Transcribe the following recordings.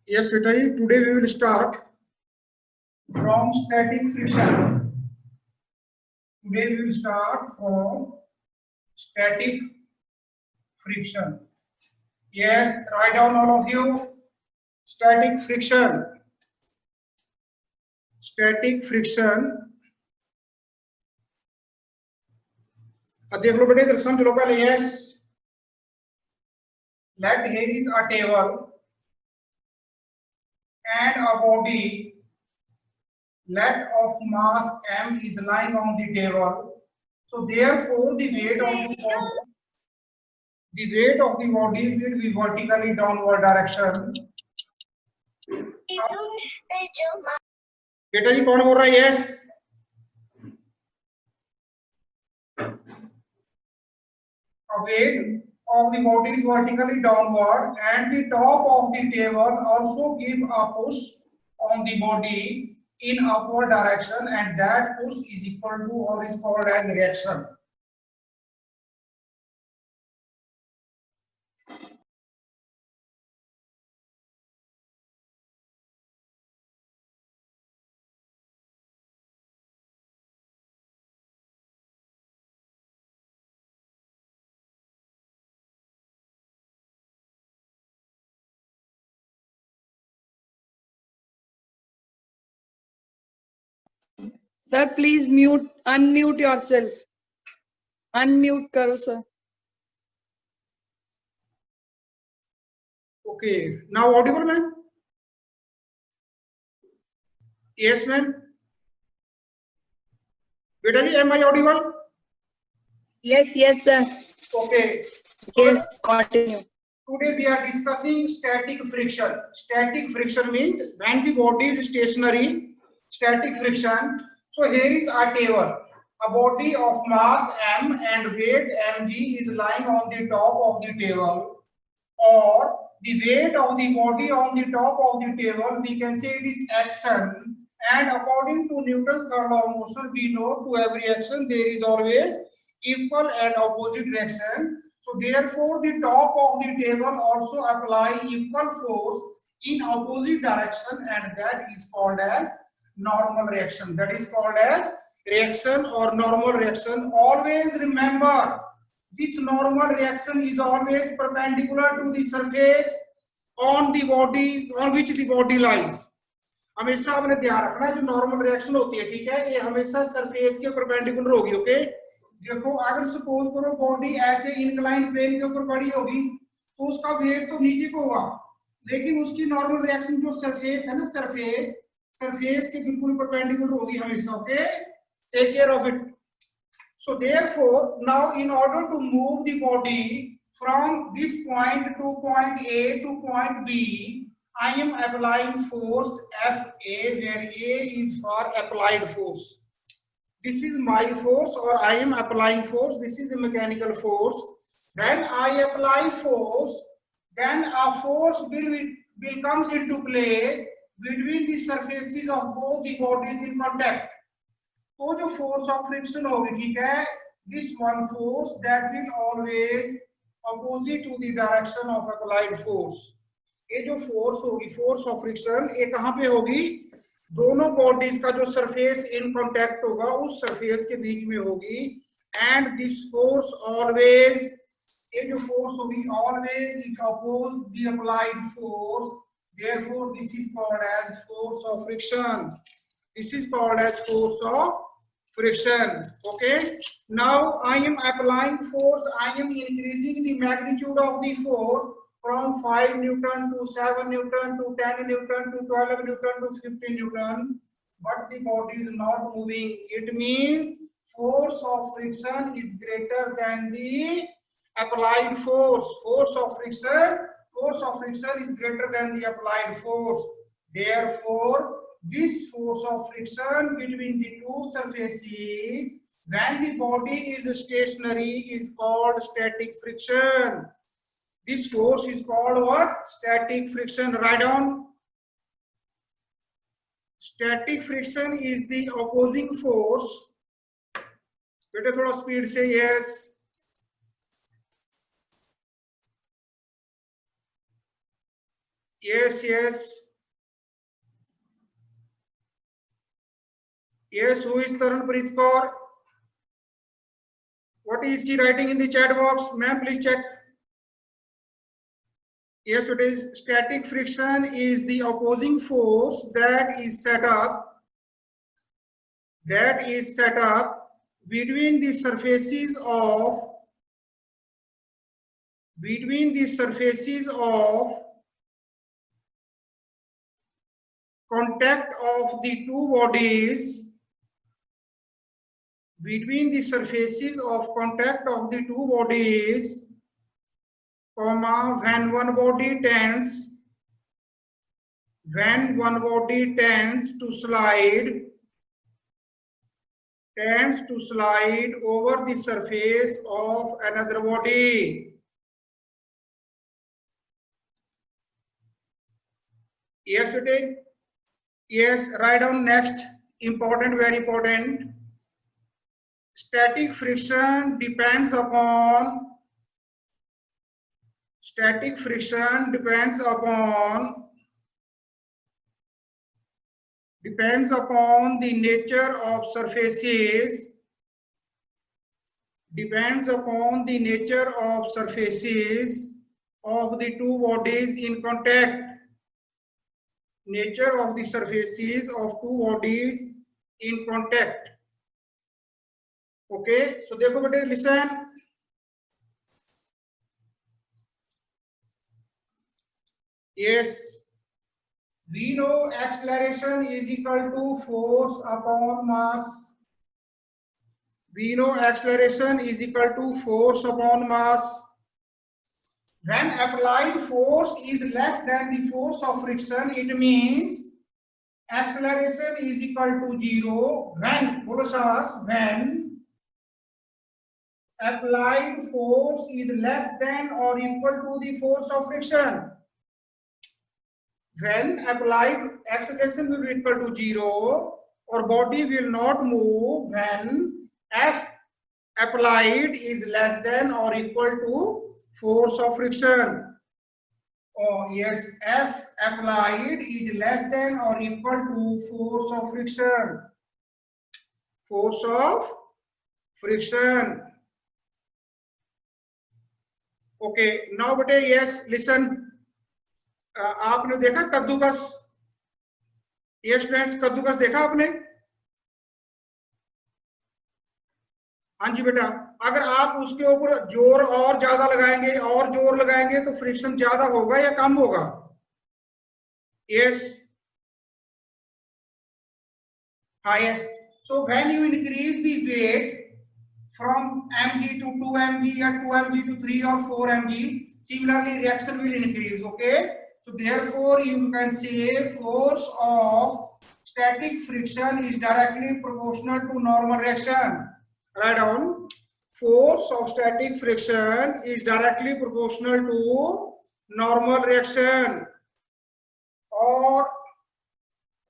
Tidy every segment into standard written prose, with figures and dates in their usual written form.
Yes, beta ji, today we will start from static friction. Today we will start from static friction. Yes, write down all of you. Static friction. Static friction. अब देख लो बेटे, इधर समझ लो पहले. Yes. Let here is a table and a body. Let of mass m is lying on the table. So therefore, the weight of the body will be vertically downward direction. बेटा जी कौन बोल रहा है? Yes. A weight of the body is vertically downward and the top of the table also give a push on the body in upward direction, and that push is equal to or is called as reaction. Sir, please unmute yourself. Unmute karo, sir. Okay, now audible, ma'am? Yes, ma'am. Beta ji, am I audible? Yes, sir. Okay. Yes, continue. Today we are discussing static friction. Static friction means when the body is stationary, static friction. So here is a table. A body of mass m and weight mg is lying on the top of the table, or the weight of the body on the top of the table, we can say it is action. And according to Newton's third law of motion, we know to every action there is always equal and opposite reaction. So therefore, the top of the table also apply equal force in opposite direction, and that is called as normal reaction. That is called as reaction or normal reaction. Always remember, this normal reaction is always perpendicular to the surface on the body on which the body lies. हमेशा आपने ध्यान रखना है, जो normal reaction होती है, ठीक है, ये हमेशा सरफेस के परपेंडिकुलर होगी. ओके, देखो अगर सपोज करो बॉडी ऐसे इंक्लाइन प्लेन के ऊपर पड़ी होगी तो उसका वेट तो नीचे को होगा, लेकिन उसकी नॉर्मल रिएक्शन जो सरफेस है ना, सरफेस के बिल्कुल परपेंडिकुलर होगी हमेशा. Okay, take care of it. So therefore, now in order to move the body from this point to point A to point B, I am applying force Fa, where A is for applied force. This is my force, or I am applying force. This is the mechanical force. When I apply force, then a force will comes into play between the surfaces of both the bodies in contact. तो जो force of friction होगी, ठीक है, this one force that will always opposite to the direction of applied force. ये जो force होगी, force of friction, ये कहां पे होगी? दोनों बॉडीज का जो सरफेस इन कांटेक्ट होगा उस सरफेस के बीच में होगी. एंड दिस फोर्स ऑलवेज, ये जो फोर्स होगी always it oppose the applied force. Therefore this is called as force of friction. This is called as force of friction. Okay, now I am applying force. I am increasing the magnitude of the force from 5 Newton to 7 Newton to 10 Newton to 12 Newton to 15 Newton, but the body is not moving. It means force of friction is greater than the applied force. Force of friction is greater than the applied force. Therefore, this force of friction between the two surfaces when the body is stationary is called static friction. This force is called what? Static friction. Write down. Static friction is the opposing force. बेटे थोड़ा speed से. yes. Yes, yes. Yes, who is Tarunpreet Kaur? What is she writing in the chat box? Ma'am, please check. Yes, it is. Static friction is the opposing force that is set up between the surfaces of contact of the two bodies, between the surfaces of contact of the two bodies, comma, when one body tends to slide over the surface of another body. Yes, it is. Yes, write down next. Important, very important. Static friction depends upon the nature of surfaces, of the two bodies in contact. Nature of the surfaces of two bodies in contact. Okay, so देखो बेटे, listen. Yes, we know acceleration is equal to force upon mass. When applied force is less than the force of friction, it means acceleration is equal to 0. When applied force is less than or equal to the force of friction. When applied, acceleration will be equal to 0 or body will not move when F applied is less than or equal to force of friction. Oh yes, F applied is less than or equal to force of friction. Okay, now bete, yes, listen. आपने देखा कद्दूकस? ये students, कद्दूकस देखा आपने? हाँ जी बेटा, अगर आप उसके ऊपर जोर और ज्यादा लगाएंगे तो फ्रिक्शन ज्यादा होगा या कम होगा? यस, हाँ yes. So when you increase the weight from mg to 2 mg or 2 mg to 3 or 4 mg, similarly reaction will increase. Okay, so therefore you can say force of static friction is directly proportional to normal reaction. Write down, force of static friction is directly proportional to normal reaction, or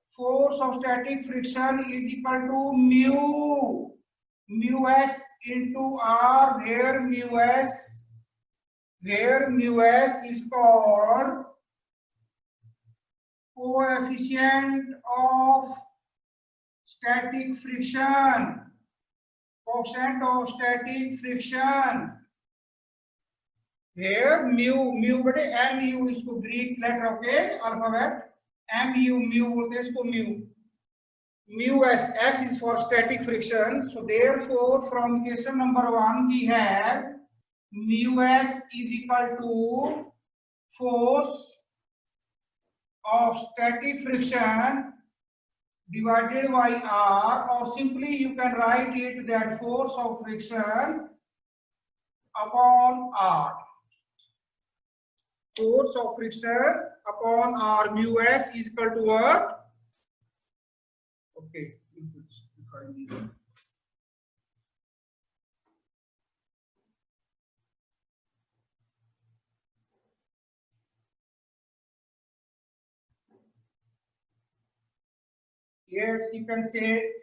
force of static friction is equal to mu s into r, where mu s is called coefficient of static friction. Here mu बटे mu इसको Greek letter, okay, alphabet mu बोलते हैं इसको mu s is for static friction. So therefore from equation number 1 we have mu s is equal to force of static friction divided by r, or simply you can write it that force of friction upon r. Force of friction upon r, mu s is equal to what? Okay. Yes, you can say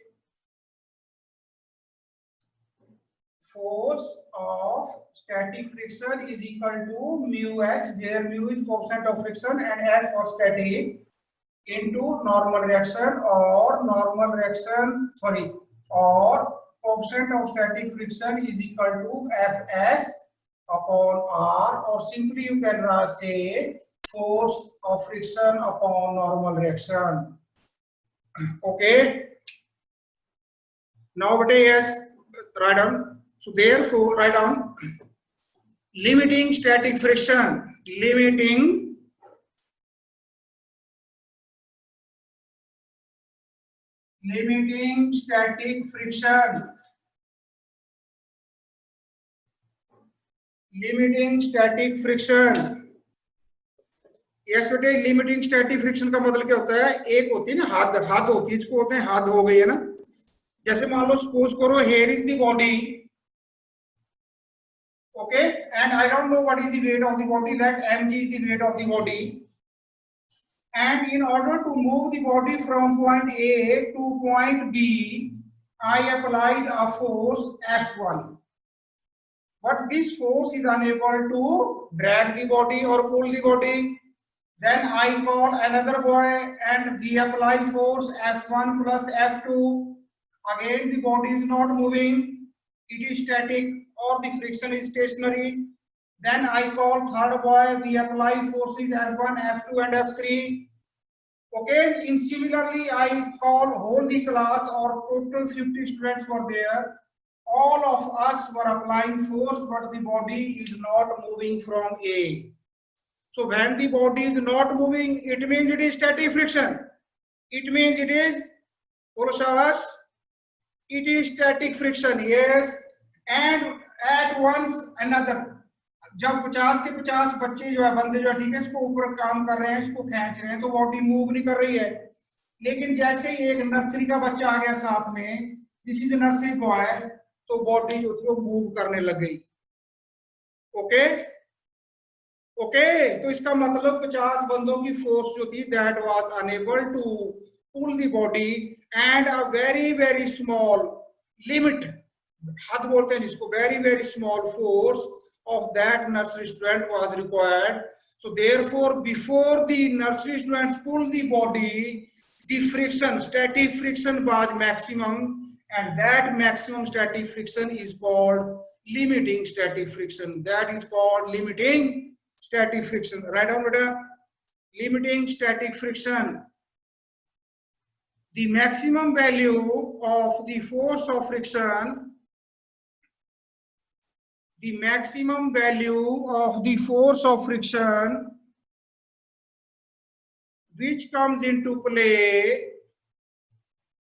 force of static friction is equal to mu s, where mu is coefficient of friction and s for static, into normal reaction or coefficient of static friction is equal to Fs upon R, or simply you can say force of friction upon normal reaction. Okay. Now, but yes, write down. So therefore, write down limiting static friction. Limiting static friction. Limiting static friction. Yes बेटे, limiting static friction का मतलब क्या होता है? एक होती है ना हद होती है, इसको होते हैं हद हो गई है ना. जैसे मान लो सपोज करो here is the body, okay, and I don't know what is the weight of the body, let mg is the weight of the body, and in order to move the body from point A to point B, I applied a force F1, but this force is unable to drag the body or pull the body. Then I call another boy and we apply force F1 plus F2. Again the body is not moving, it is static or the friction is stationary. Then I call third boy, we apply forces F1, F2 and F3. Okay, in similarly I call whole the class, or total 50 students were there. All of us were applying force, but the body is not moving from A. So when the body is not moving, it means it is static friction. It means it is, it is static friction, yes. And at once another, जब 50 के 50 बच्चे जो है, बंदे जो है, ठीक है, इसको ऊपर काम कर रहे हैं, इसको खींच रहे हैं, तो बॉडी मूव नहीं कर रही है. लेकिन जैसे ही एक नर्सरी का बच्चा आ गया साथ में, दिस इज नर्सरी बॉय, तो बॉडी जो थी वो मूव करने लग गई. ओके ओके, तो इसका मतलब 50 बंदों की फोर्स जो थी, that was enable to pull the body, and a very small limit, हद बोलते हैं जिसको, very small force of that nursery student was required. So therefore, before the nursery students pull the body, the friction, static friction was maximum, and that maximum static friction is called limiting static friction. That is called limiting static friction. Write down beta. Limiting static friction. The maximum value of the force of friction, the maximum value of the force of friction which comes into play,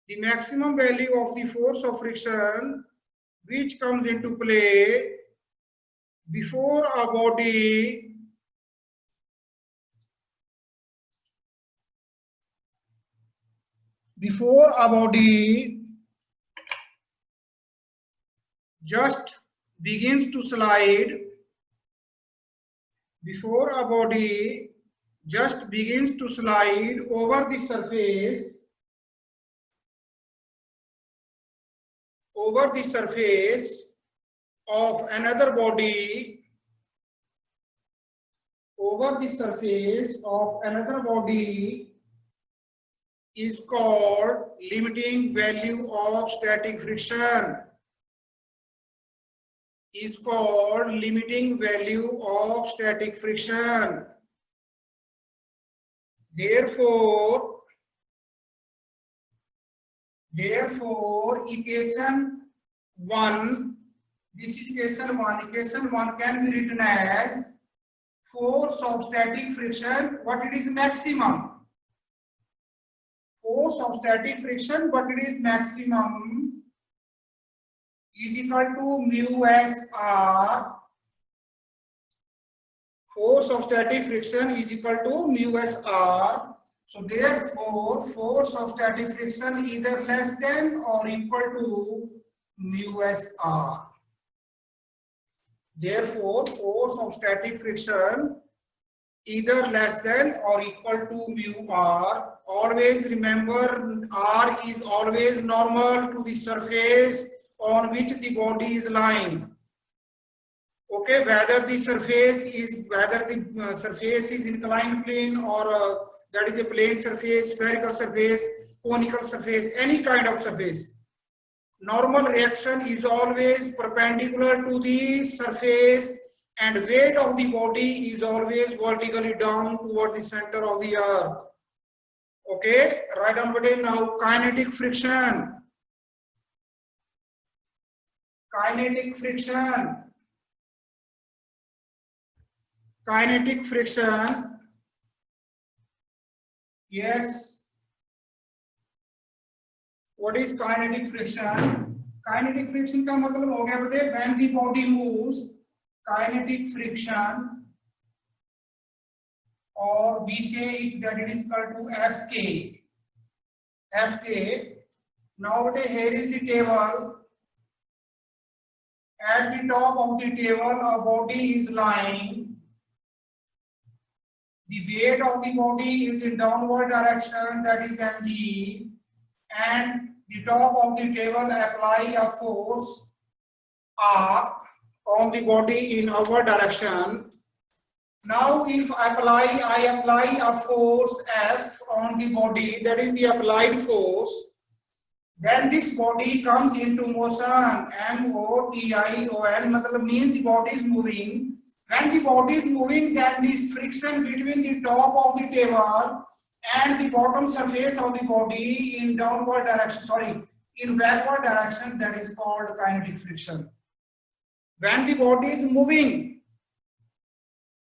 the maximum value of the force of friction which comes into play before a body just begins to slide, before a body just begins to slide over the surface of another body, is called limiting value of static friction. Is called limiting value of static friction. Therefore, equation 1, this is equation 1. Equation 1 can be written as force of static friction, but it is maximum. Force of static friction, but it is maximum, is equal to mu s r. Force of static friction is equal to mu s r. So therefore, force of static friction either less than or equal to mu s r. Therefore, force of static friction either less than or equal to mu r. Always remember, r is always normal to the surface on which the body is lying. Okay, whether the surface is inclined plane or that is a plane surface, spherical surface, conical surface, any kind of surface. Normal reaction is always perpendicular to the surface and weight of the body is always vertically down toward the center of the earth. Okay, write down button now. Kinetic friction. Kinetic friction. Kinetic friction. Yes. What is kinetic friction? Kinetic friction का मतलब हो गया बेटे when the body moves, kinetic friction, or we say it that it is equal to Fk. Fk. Now bete here is the table. At the top of the table, a body is lying. The weight of the body is in downward direction, that is mg, and the top of the table apply a force R on the body in upward direction. Now if I apply a force F on the body, that is the applied force, then this body comes into motion. M-O-T-I-O-N matlab means the body is moving. When the body is moving, then the friction between the top of the table and the bottom surface of the body in downward direction, in backward direction, that is called kinetic friction. When the body is moving,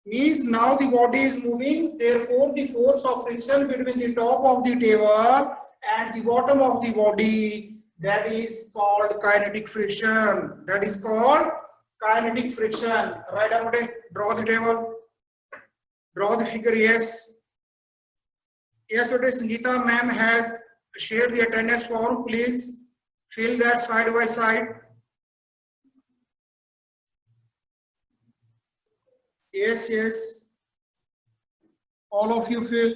means now the body is moving, therefore the force of friction between the top of the table and the bottom of the body, that is called kinetic friction. That is called kinetic friction. Right down, draw the table, draw the figure. Yes. Yes, what is Sangeeta ma'am has shared the attendance form. Please fill that side by side. Yes, yes. All of you fill.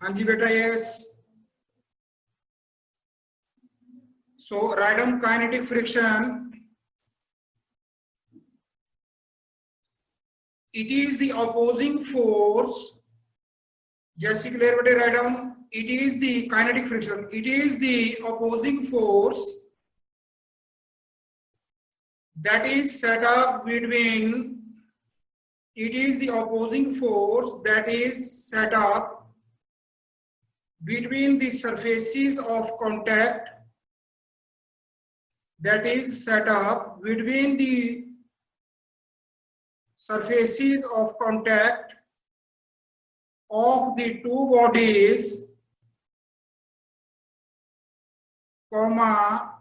हाँ जी बेटा, yes. So write down kinetic friction. It is the opposing force. Just clear बेटे, write down. It is the kinetic friction. It is the opposing force that is set up between. It is the opposing force that is set up between the surfaces of contact. That is set up between the surfaces of contact of the two bodies, comma,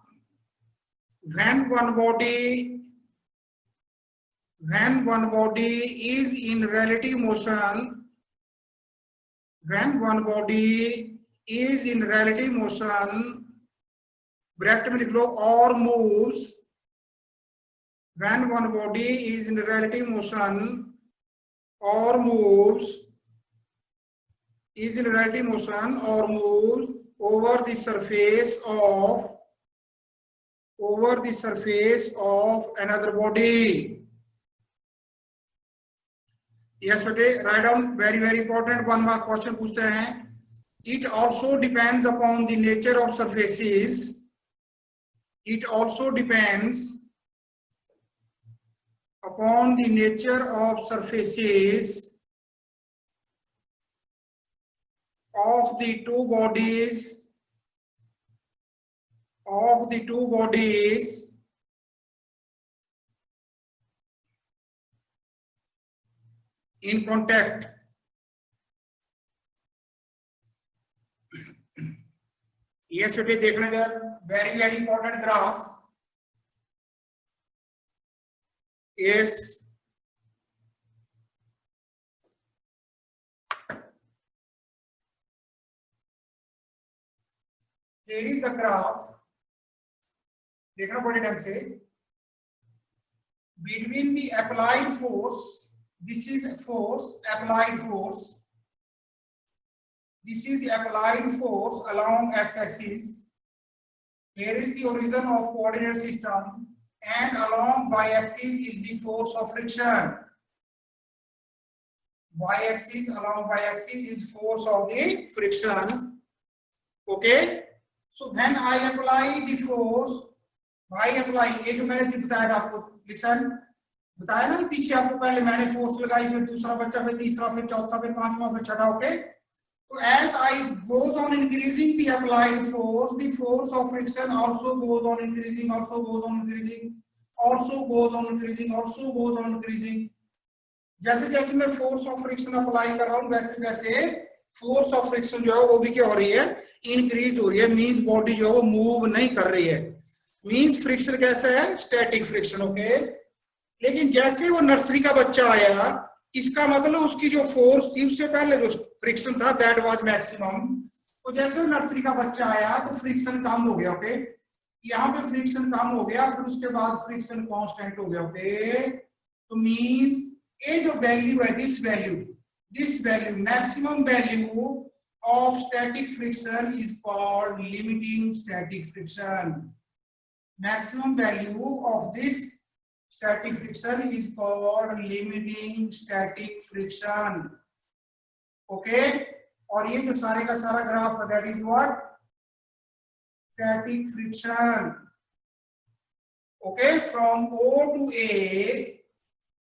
when one body is in relative motion, when one body is in relative motion, bracket में लिख लो, or moves, when one body is in relative motion or moves, is in relative motion or moves over the surface of another body. Yes बेटे, write down, very very important, 1 mark question पूछते हैं. It also depends upon the nature of surfaces. It also depends upon the nature of surfaces of the two bodies in contact. Yes बेटे, देखने इधर, very very important graph. Yes. here is the graph, देखना बड़े ढंग से, between the applied force, this is force, applied force, this is the applied force along x-axis, here is the origin of coordinate system, and along y-axis is the force of friction. Y-axis, along y-axis is force of the friction. Okay, so when I apply the force, I apply, ये जो मैंने बताया था आपको, listen, बताया ना पीछे आपको, पहले मैंने फोर्स लगाई, फिर दूसरा बच्चा, फिर तीसरा, फिर चौथा, फिर पांचवा, फिर छठा. Okay, so as I goes on increasing the applied force, the force of friction also goes on increasing, also goes on increasing, also goes on increasing, also goes on increasing. जैसे जैसे मैं फोर्स ऑफ फ्रिक्शन अप्लाई कर रहा हूँ, वैसे वैसे force of friction जो है वो भी क्या हो रही है, इंक्रीज हो रही है. मींस बॉडी जो है वो मूव नहीं कर रही है. मींस फ्रिक्शन कैसा है, स्टैटिक फ्रिक्शन. ओके, लेकिन जैसे वो नर्सरी का बच्चा आया, इसका मतलब उसकी जो फोर्स थी उससे पहले जो फ्रिक्शन था दैट वाज मैक्सिमम. तो जैसे वो नर्सरी का बच्चा आया तो फ्रिक्शन कम हो गया. ओके, यहाँ पे फ्रिक्शन कम हो गया, फिर उसके बाद फ्रिक्शन कांस्टेंट हो गया. ओके, तो मींस ये जो वैल्यू है, this value maximum value of static friction is called limiting static friction. Maximum value of this static friction is called limiting static friction. Okay, और ये जो सारे का सारा ग्राफ है, that is what, static friction. Okay, from O to A,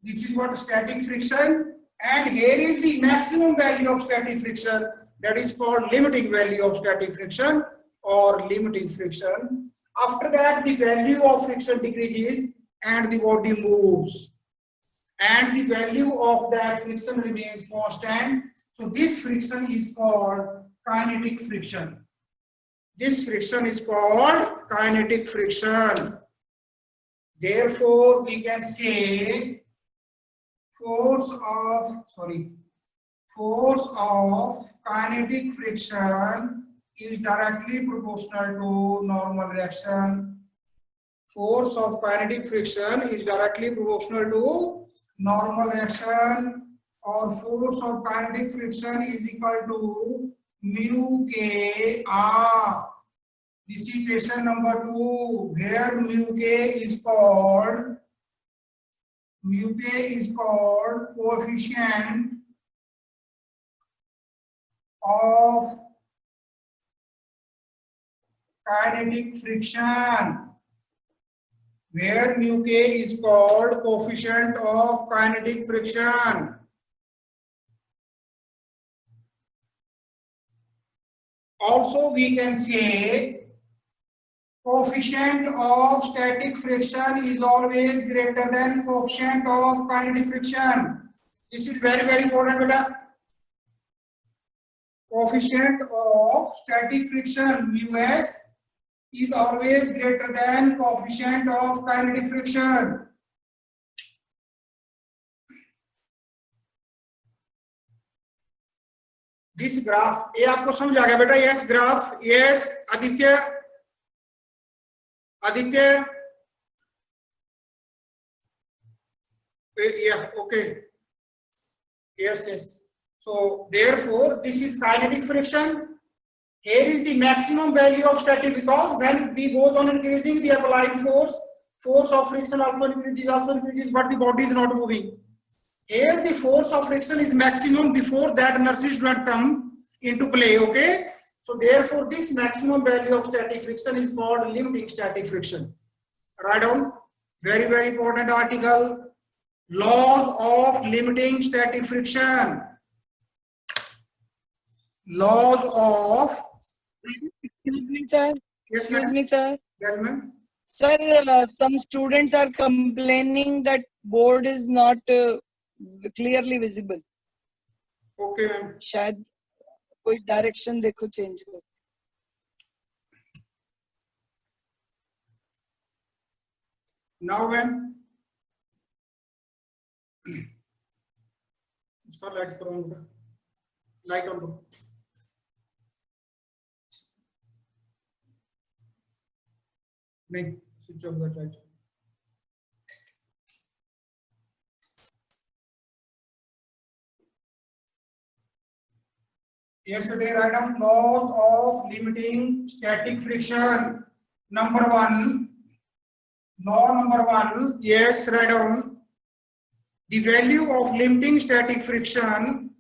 this is what static friction, and here is the maximum value of static friction, that is called limiting value of static friction or limiting friction. After that, the value of friction decreases and the body moves, and the value of that friction remains constant. So this friction is called kinetic friction. This friction is called kinetic friction. Therefore, we can say force of kinetic friction is directly proportional to normal reaction. Force of kinetic friction is directly proportional to normal reaction, or force of kinetic friction is equal to mu k r. This is equation number 2, where mu k is called coefficient of kinetic friction, where mu k is called coefficient of kinetic friction. Also we can say coefficient of static friction is always greater than coefficient of kinetic friction. This is very, very important, beta. Coefficient of static friction, μs, is always greater than coefficient of kinetic friction. This graph, ये आपको समझ आ गया बेटा? Yes, graph. Yes, Aditya. Yeah, okay. Yes. So therefore, this is kinetic friction. Here is the maximum value of static, because when we goes on increasing the applied force of friction also increases, but the body is not moving. Here the force of friction is maximum before that nursery student come into play. Okay, so therefore this maximum value of static friction is called limiting static friction. Write down, very, very important article, laws of limiting static friction. Laws of, Excuse me, sir. Yes, Excuse me, sir. yes, ma'am. Sir, some students are complaining that board is not clearly visible. Okay, ma'am. शायद कोई direction देखो change करो. Now, ma'am. इसका light करो, light on करो. नहीं, switch off that right. Yesterday, write down laws of limiting static friction. Number one, law number one. Yes, write down the value of limiting static friction.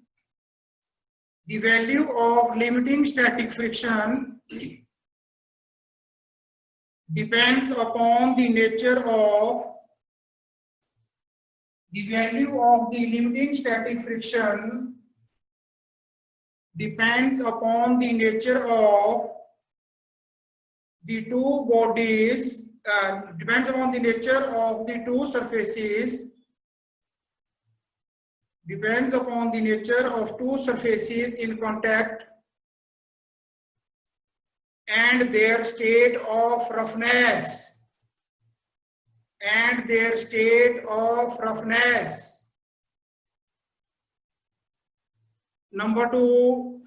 The value of limiting static friction depends upon the nature of the value of the limiting static friction depends upon the nature of the two bodies, depends upon the nature of the two surfaces, depends upon the nature of two surfaces in contact and their state of roughness, and their state of roughness. Number two,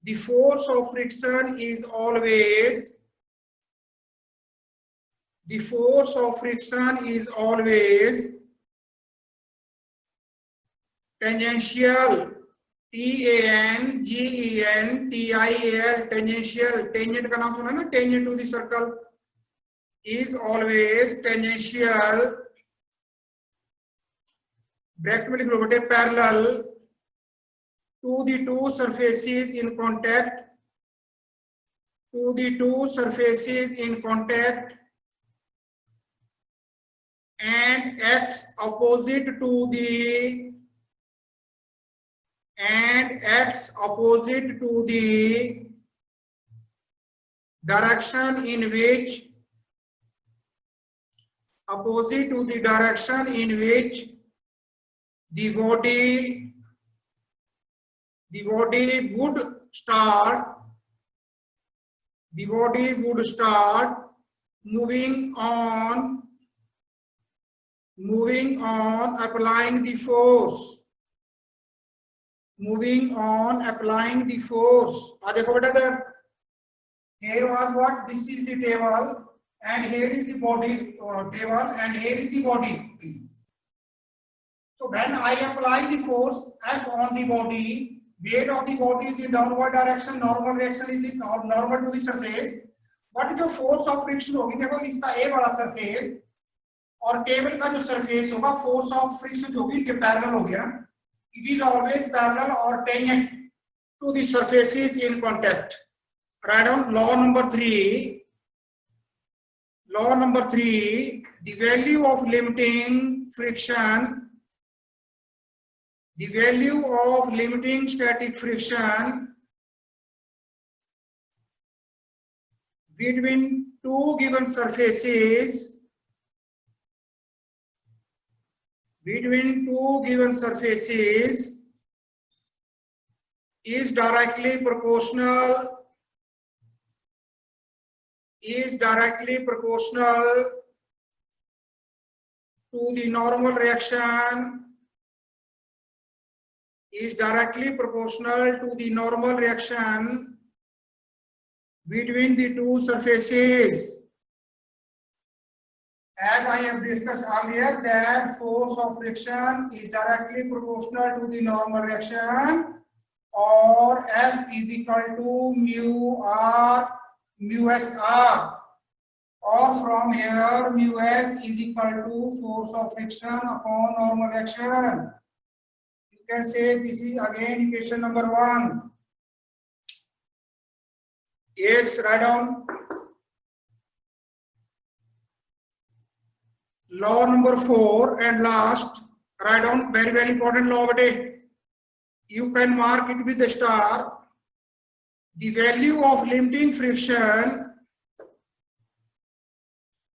the force of friction is always, the force of friction is always tangential, tangential, tangential, tangent का नाम सुना ना, tangent to the circle is always tangential, bracket में लिख लो बेटे, parallel to the two surfaces in contact, to the two surfaces in contact, and acts opposite to the, and acts opposite to the direction in which, opposite to the direction in which the body would start, the body would start moving on applying the force, moving on applying the force. देखो बेटा इधर, here was what, this is the table and here is the body table and here is the body. So when I apply the force F on the body, weight of the body is in downward direction, normal reaction is in normal to the surface, but जो force of friction होगी, देखो इसका A वाला surface और table का जो surface होगा, force of friction जो भी इनके parallel हो गया, it is always parallel or tangent to the surfaces in contact. Write down law number three. Law number three, the value of limiting friction, the value of limiting static friction between two given surfaces, between two given surfaces is directly proportional, is directly proportional to the normal reaction, is directly proportional to the normal reaction between the two surfaces. As I have discussed earlier, that force of friction is directly proportional to the normal reaction, or F is equal to mu R mu S R, or from here mu S is equal to force of friction upon normal reaction. You can say this is again equation number one. Yes, write down. Law number four and last, write down, very very important law of it. You can mark it with a star. The value of limiting friction,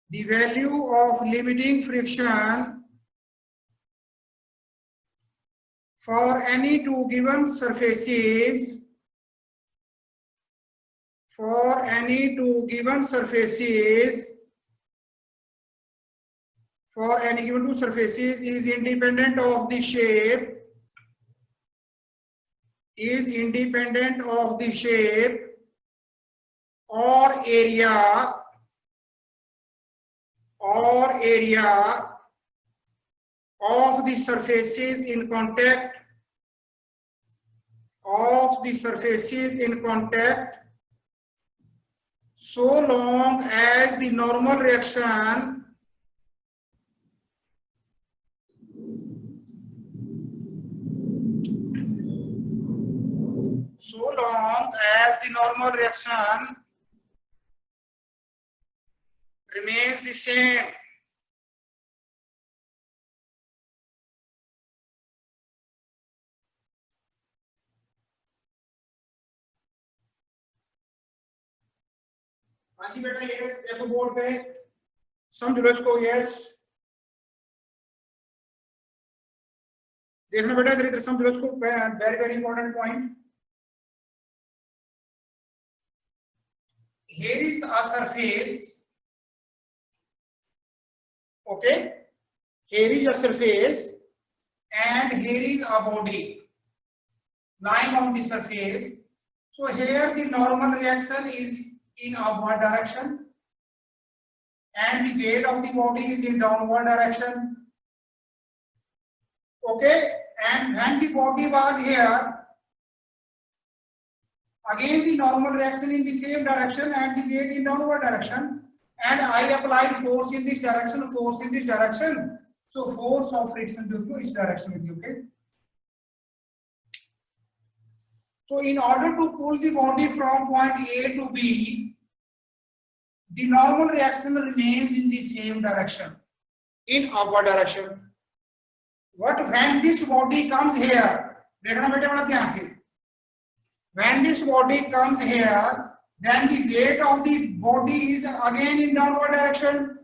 the value of limiting friction for any two given surfaces, for any two given surfaces, for any given two surfaces is independent of the shape, is independent of the shape or area of the surfaces in contact so long as the normal reaction remains the same. हाँ जी बेटा, yes देखो board पे, समझ लो इसको। Yes देखना बेटा, इधर इधर समझ लो इसको, very very important point. Here is a surface, okay? Here is a surface and here is a body lying on the surface. So here the normal reaction is in upward direction and the weight of the body is in downward direction, okay? And when the body was here, again the normal reaction in the same direction and the weight in downward direction, and I applied force in this direction, so force of friction due to this direction will be, okay? So in order to pull the body from point A to B, the normal reaction remains in the same direction, in upward direction. But when this body comes here, देखना बेटे बड़ा ध्यान से, when this body comes here, then the weight of the body is again in downward direction,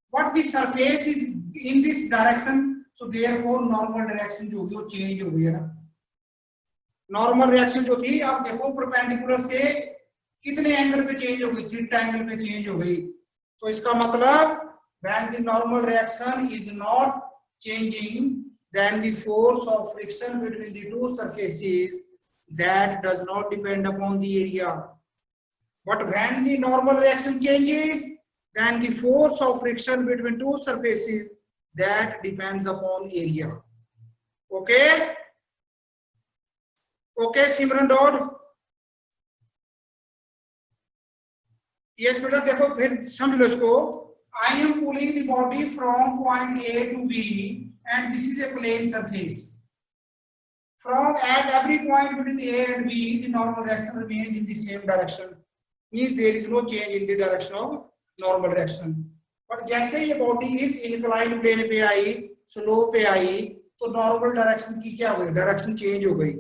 but the surface is in this direction, so therefore normal reaction जो होगी वो change हो गई है ना। नॉर्मल रिएक्शन जो थी, आप देखो परपेंडिकुलर से कितने एंगल पे चेंज हो गई, थीटा एंगल पे चेंज हो गई। तो इसका मतलब when the normal reaction is not changing, then the force of friction between the two surfaces that does not depend upon the area. But when the normal reaction changes, then the force of friction between two surfaces that depends upon area. Okay? Okay, Simran Dodd? Yes, बेटा देखो फिर समझ लो इसको। I am pulling the body from point A to B and this is a plane surface. From at every point between A and B, the normal reaction remains in the same direction. Means there is no change in the direction of normal reaction. But जैसे ये body is inclined plane पे आई, slope पे आई, तो normal direction की क्या हो गई? Direction change हो गई।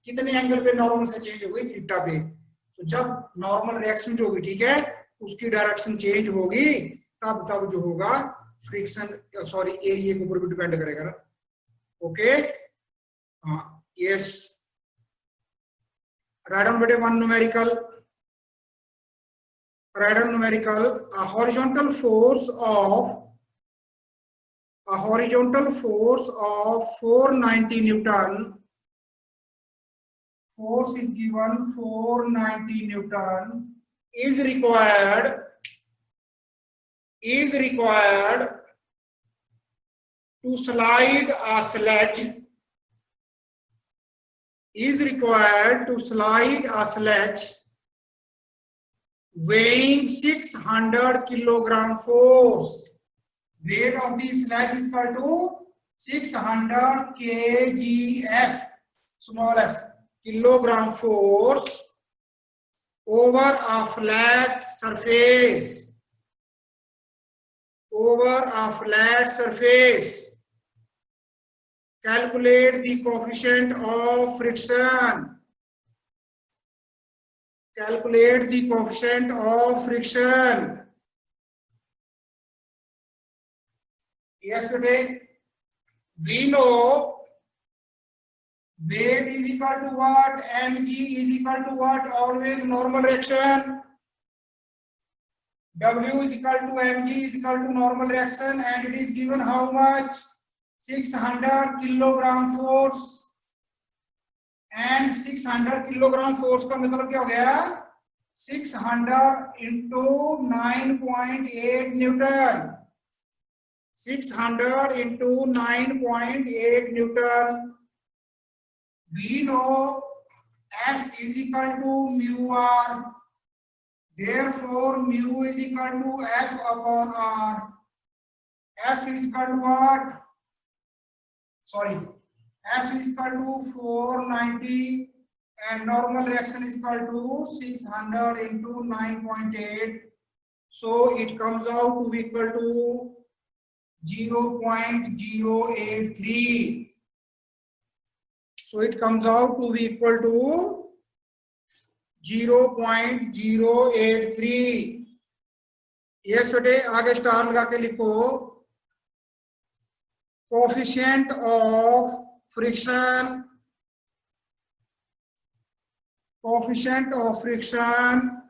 कितने एंगल पे नॉर्मल से चेंज हो गई? थीटा पे। तो जब नॉर्मल रिएक्शन जो होगी, ठीक है, उसकी डायरेक्शन चेंज होगी, तब जो होगा फ्रिक्शन, सॉरी एरिया के ऊपर भी डिपेंड करेगा ना। ओके, हाँ, यस, राइट डाउन बेटे one numerical, write down numerical, a horizontal force of 490 Newton. Force is given 490 Newton is required to slide a sledge weighing 600 kilogram force. Weight of the sledge is equal to 600 kgf, small f, kilogram force over a flat surface. Calculate the coefficient of friction. Yes, today we know weight is equal to what? Mg is equal to what? Always normal reaction. W is equal to mg is equal to normal reaction, and it is given how much? 600 kilogram force. And 600 kilogram force का मतलब क्या हो गया? 600 into 9.8 Newton. 600 into 9.8 Newton. We know F is equal to mu R. Therefore, mu is equal to F upon R. F is equal to what? Sorry. F is equal to 490 and normal reaction is equal to 600 into 9.8. So it comes out to be equal to 0.083. So it comes out to be equal to 0.083. Yes बेटे आगे star लगा के लिखो. Coefficient of friction